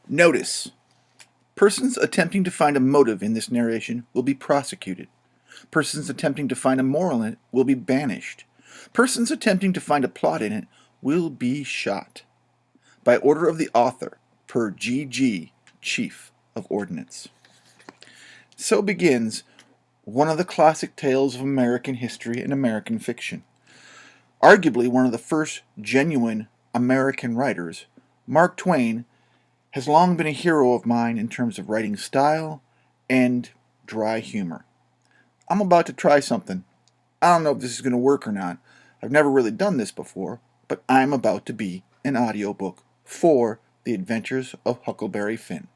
Notice: persons attempting to find a motive in this narration will be prosecuted. Persons attempting to find a moral in it will be banished. Persons attempting to find a plot in it will be shot. By order of the author, per G.G., Chief of Ordnance. So begins one of the classic tales of American history and American fiction. Arguably one of the first genuine American writers, Mark Twain has long been a hero of mine in terms of writing style and dry humor. I'm about to try something. I don't know if this is going to work or not. I've never really done this before, but I'm about to be an audiobook for The Adventures of Huckleberry Finn.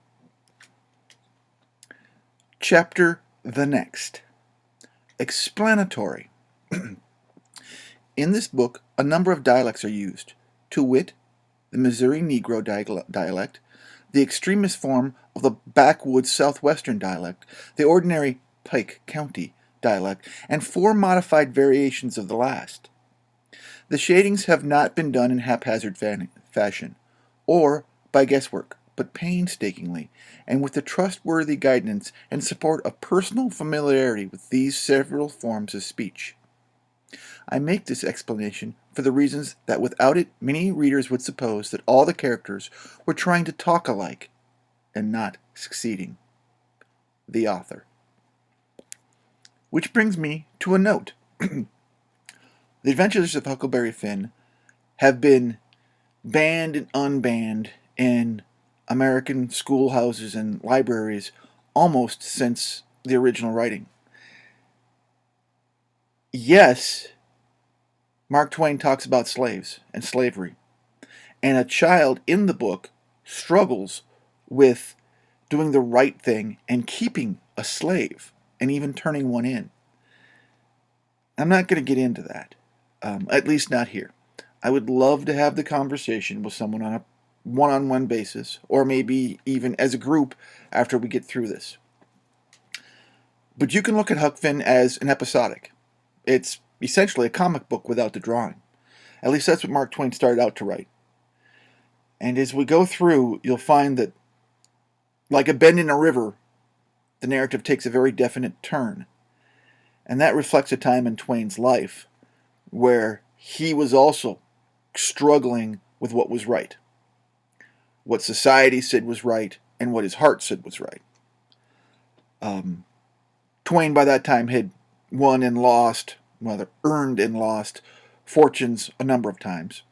Chapter The Next. Explanatory. In this book, a number of dialects are used, to wit, the Missouri Negro dialect, the extremist form of the backwoods southwestern dialect, the ordinary Pike County dialect, and 4 modified variations of the last. The shadings have not been done in haphazard fashion, or by guesswork, but painstakingly, and with the trustworthy guidance and support of personal familiarity with these several forms of speech. I make this explanation for the reasons that without it many readers would suppose that all the characters were trying to talk alike and not succeeding. The author. Which brings me to a note. The Adventures of Huckleberry Finn have been banned and unbanned in American schoolhouses and libraries almost since the original writing. Yes, Mark Twain talks about slaves and slavery, and a child in the book struggles with doing the right thing and keeping a slave and even turning one in. I'm not going to get into that, at least not here. I would love to have the conversation with someone on a one-on-one basis, or maybe even as a group after we get through this. But you can look at Huck Finn as an episodic. It's essentially a comic book without the drawing. At least that's what Mark Twain started out to write. And as we go through, you'll find that, like a bend in a river, the narrative takes a very definite turn. And that reflects a time in Twain's life where he was also struggling with what was right. What society said was right, and what his heart said was right. Twain by that time had won and lost, rather earned and lost, fortunes a number of times.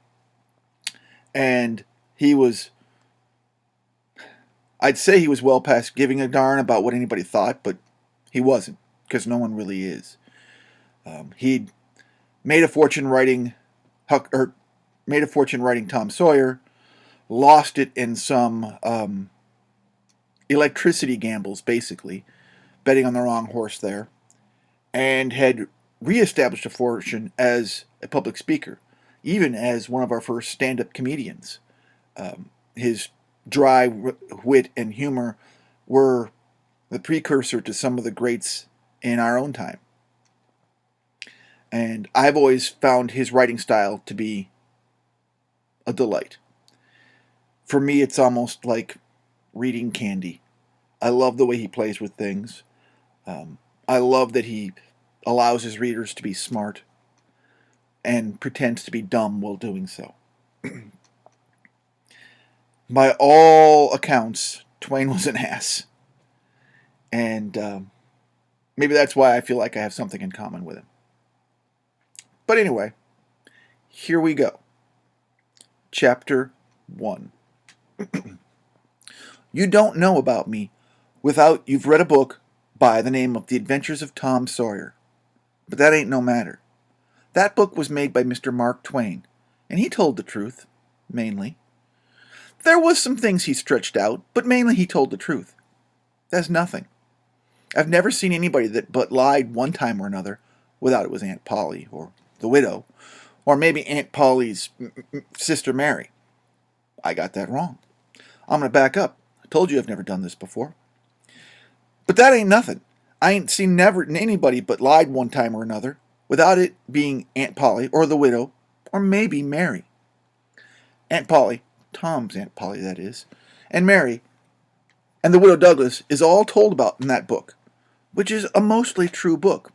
And he was, I'd say he was well past giving a darn about what anybody thought, but he wasn't, because no one really is. He'd made a fortune writing Tom Sawyer, lost it in some electricity gambles, basically, betting on the wrong horse there, and had reestablished a fortune as a public speaker, even as one of our first stand-up comedians. His dry wit and humor were the precursor to some of the greats in our own time. And I've always found his writing style to be a delight. For me, it's almost like reading candy. I love the way he plays with things. I love that he allows his readers to be smart and pretends to be dumb while doing so. By all accounts, Twain was an ass. And maybe that's why I feel like I have something in common with him. But anyway, here we go. Chapter 1. You don't know about me without you've read a book by the name of The Adventures of Tom Sawyer. But that ain't no matter. That book was made by Mr. Mark Twain, and he told the truth, mainly. There was some things he stretched out, but mainly he told the truth. That's nothing. I've never seen anybody that but lied one time or another, without it was Aunt Polly, or the widow, or maybe Aunt Polly's sister Mary. I got that wrong. I'm going to back up. I told you I've never done this before. But that ain't nothing. I ain't seen never anybody but lied one time or another, without it being Aunt Polly, or the widow, or maybe Mary. Aunt Polly, Tom's Aunt Polly, that is, and Mary, And the Widow Douglas is all told about in that book, which is a mostly true book,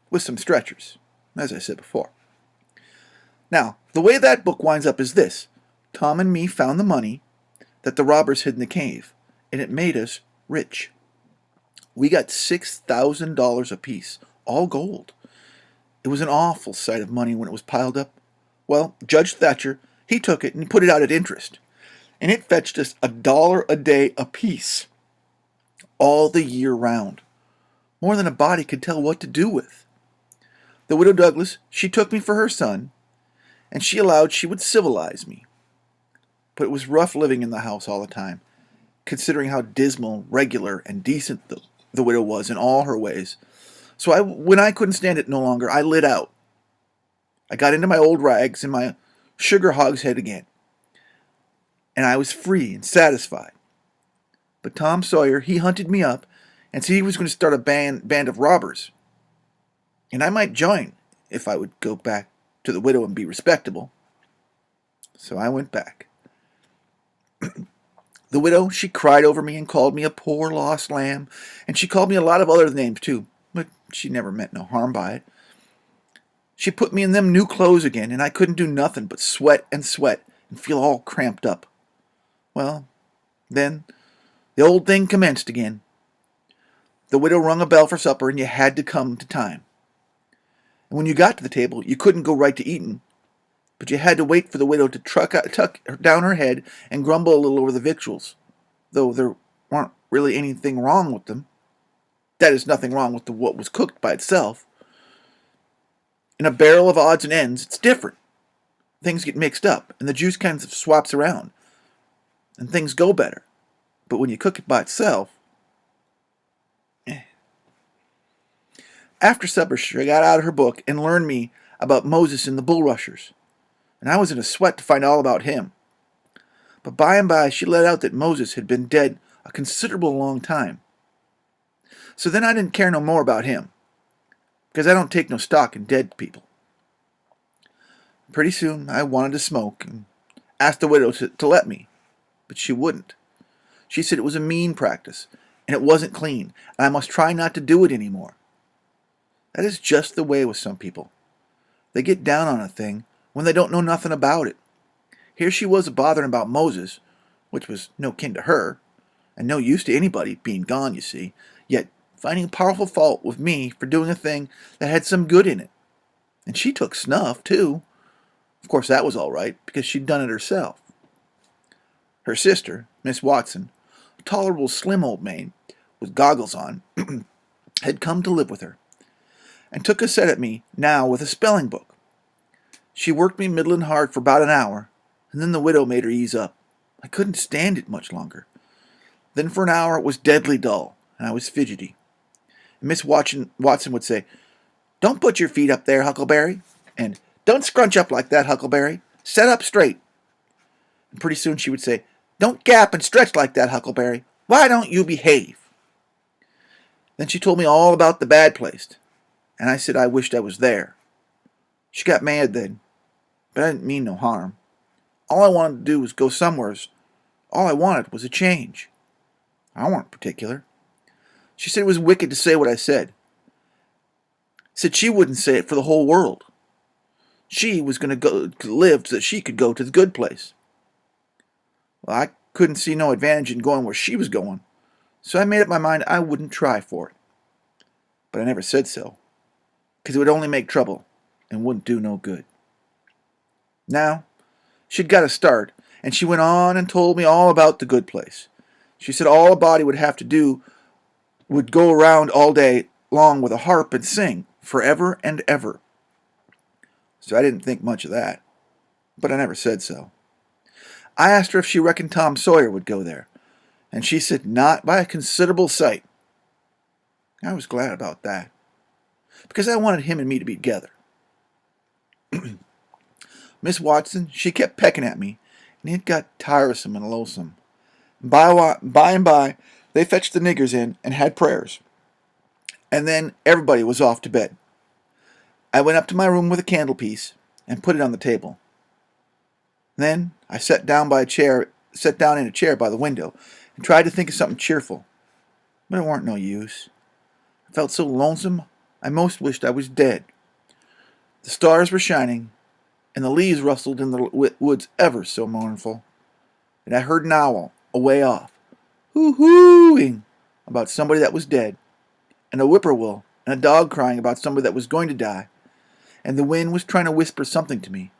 with some stretchers, as I said before. Now, the way that book winds up is this. Tom and me found the money that the robbers hid in the cave, and it made us rich. We got $6,000 apiece, all gold. It was an awful sight of money when it was piled up. Well, Judge Thatcher, he took it and put it out at interest, and it fetched us $1 a day apiece, all the year round. More than a body could tell what to do with. The Widow Douglas, she took me for her son, and she allowed she would civilize me. But it was rough living in the house all the time, considering how dismal, regular, and decent the widow was in all her ways. So when I couldn't stand it no longer, I lit out. I got into my old rags and my sugar hogshead again, and I was free and satisfied. But Tom Sawyer, he hunted me up and said he was going to start a band of robbers. And I might join if I would go back to the widow and be respectable. So I went back. The widow, she cried over me and called me a poor lost lamb, and she called me a lot of other names too, but she never meant no harm by it. She put me in them new clothes again, and I couldn't do nothing but sweat and feel all cramped up. Well, then the old thing commenced again. The widow rung a bell for supper, and you had to come to time. And when you got to the table, you couldn't go right to eating, but you had to wait for the widow to tuck down her head and grumble a little over the victuals, though there weren't really anything wrong with them. That is, nothing wrong with what was cooked by itself. In a barrel of odds and ends, it's different. Things get mixed up, and the juice kind of swaps around, and things go better. But when you cook it by itself, After supper, she got out her book and learned me about Moses and the bulrushers, and I was in a sweat to find all about him. But by and by she let out that Moses had been dead a considerable long time. So then I didn't care no more about him, because I don't take no stock in dead people. Pretty soon I wanted to smoke and asked the widow to let me, but she wouldn't. She said it was a mean practice, and it wasn't clean, and I must try not to do it any more. That is just the way with some people. They get down on a thing when they don't know nothing about it. Here she was bothering about Moses, which was no kin to her, and no use to anybody, being gone, you see, yet finding powerful fault with me for doing a thing that had some good in it. And she took snuff, too. Of course, that was all right, because she'd done it herself. Her sister, Miss Watson, a tolerable slim old maid, with goggles on, had come to live with her, and took a set at me now with a spelling book. She worked me middlin' hard for about an hour, and then the widow made her ease up. I couldn't stand it much longer. Then for an hour it was deadly dull, and I was fidgety. And Miss Watson would say, "Don't put your feet up there, Huckleberry," and "Don't scrunch up like that, Huckleberry. Set up straight." And pretty soon she would say, "Don't gap and stretch like that, Huckleberry. Why don't you behave?" Then she told me all about the bad place, and I said I wished I was there. She got mad then, but I didn't mean no harm. All I wanted to do was go somewheres. All I wanted was a change. I weren't particular. She said it was wicked to say what I said. Said she wouldn't say it for the whole world. She was going to go to live so that she could go to the good place. Well, I couldn't see no advantage in going where she was going, so I made up my mind I wouldn't try for it. But I never said so, because it would only make trouble and wouldn't do no good. Now, she'd got a start, and she went on and told me all about the good place. She said all a body would have to do would go around all day long with a harp and sing forever and ever. So I didn't think much of that, but I never said so. I asked her if she reckoned Tom Sawyer would go there, and she said not by a considerable sight. I was glad about that, because I wanted him and me to be together. Miss Watson, she kept pecking at me, and it got tiresome and lonesome. By and by, they fetched the niggers in and had prayers, and then everybody was off to bed. I went up to my room with a candle piece and put it on the table. Then I sat down by a chair sat down in a chair by the window and tried to think of something cheerful. But it weren't no use. I felt so lonesome, I most wished I was dead. The stars were shining, and the leaves rustled in the woods ever so mournful. And I heard an owl, away off, hoo-hooing about somebody that was dead, and a whippoorwill and a dog crying about somebody that was going to die, and the wind was trying to whisper something to me,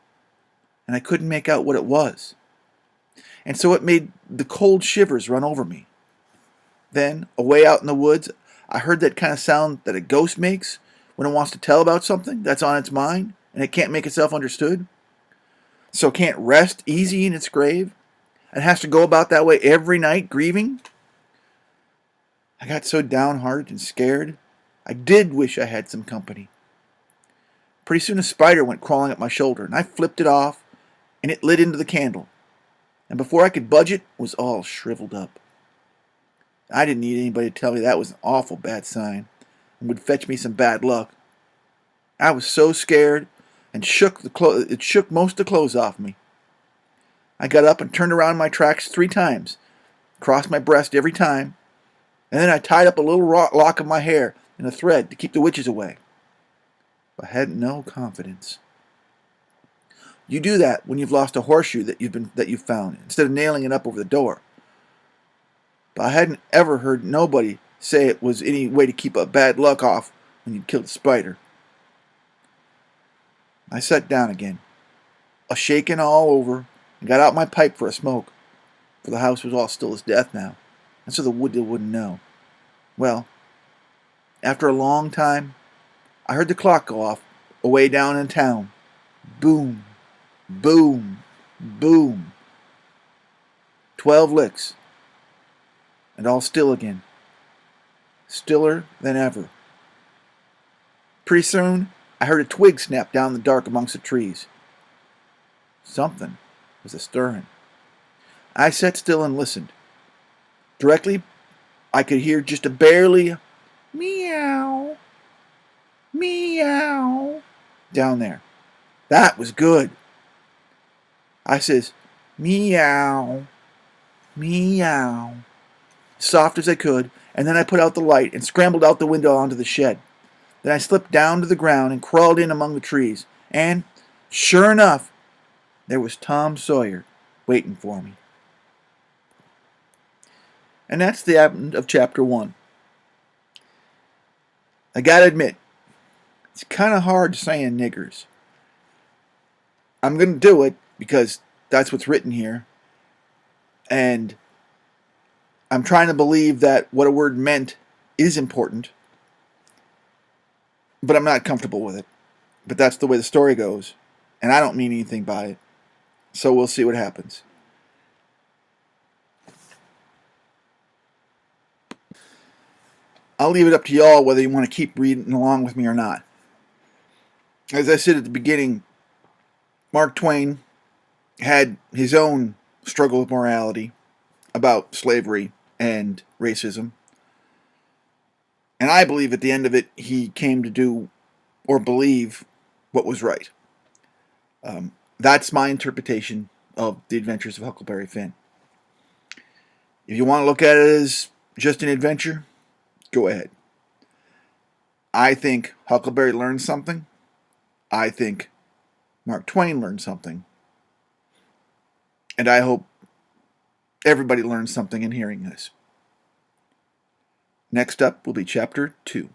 and I couldn't make out what it was. And so it made the cold shivers run over me. Then, away out in the woods, I heard that kind of sound that a ghost makes when it wants to tell about something that's on its mind, and it can't make itself understood. So it can't rest easy in its grave, and has to go about that way every night, grieving. I got so downhearted and scared, I did wish I had some company. Pretty soon a spider went crawling up my shoulder, and I flipped it off, and it lit into the candle. And before I could budge it was all shriveled up. I didn't need anybody to tell me that was an awful bad sign, and would fetch me some bad luck. I was so scared, and it shook most of the clothes off me. I got up and turned around in my tracks 3 times, crossed my breast every time, and then I tied up a little lock of my hair in a thread to keep the witches away. I had no confidence. You do that when you've lost a horseshoe that you've found, instead of nailing it up over the door. But I hadn't ever heard nobody say it was any way to keep a bad luck off when you'd killed a spider. I sat down again, a shaking all over, and got out my pipe for a smoke, for the house was all still as death now, and so the wood wouldn't know. Well, after a long time, I heard the clock go off away down in town. Boom, boom, boom. 12 licks, and all still again. Stiller than ever. Pretty soon, I heard a twig snap down in the dark amongst the trees. Something was a-stirring. I sat still and listened. Directly, I could hear just a barely meow, meow down there. That was good. I says, meow, meow, soft as I could, and then I put out the light and scrambled out the window onto the shed. Then I slipped down to the ground and crawled in among the trees, and, sure enough, there was Tom Sawyer waiting for me. And that's the end of chapter 1. I gotta admit, it's kind of hard saying niggers. I'm going to do it because that's what's written here. And I'm trying to believe that what a word meant is important. But I'm not comfortable with it. But that's the way the story goes. And I don't mean anything by it. So we'll see what happens. I'll leave it up to y'all whether you want to keep reading along with me or not. As I said at the beginning, Mark Twain had his own struggle with morality about slavery and racism. And I believe at the end of it, he came to do or believe what was right. That's my interpretation of the adventures of Huckleberry Finn. If you want to look at it as just an adventure, go ahead. I think Huckleberry learned something. I think Mark Twain learned something. And I hope everybody learns something in hearing this. Next up will be Chapter 2.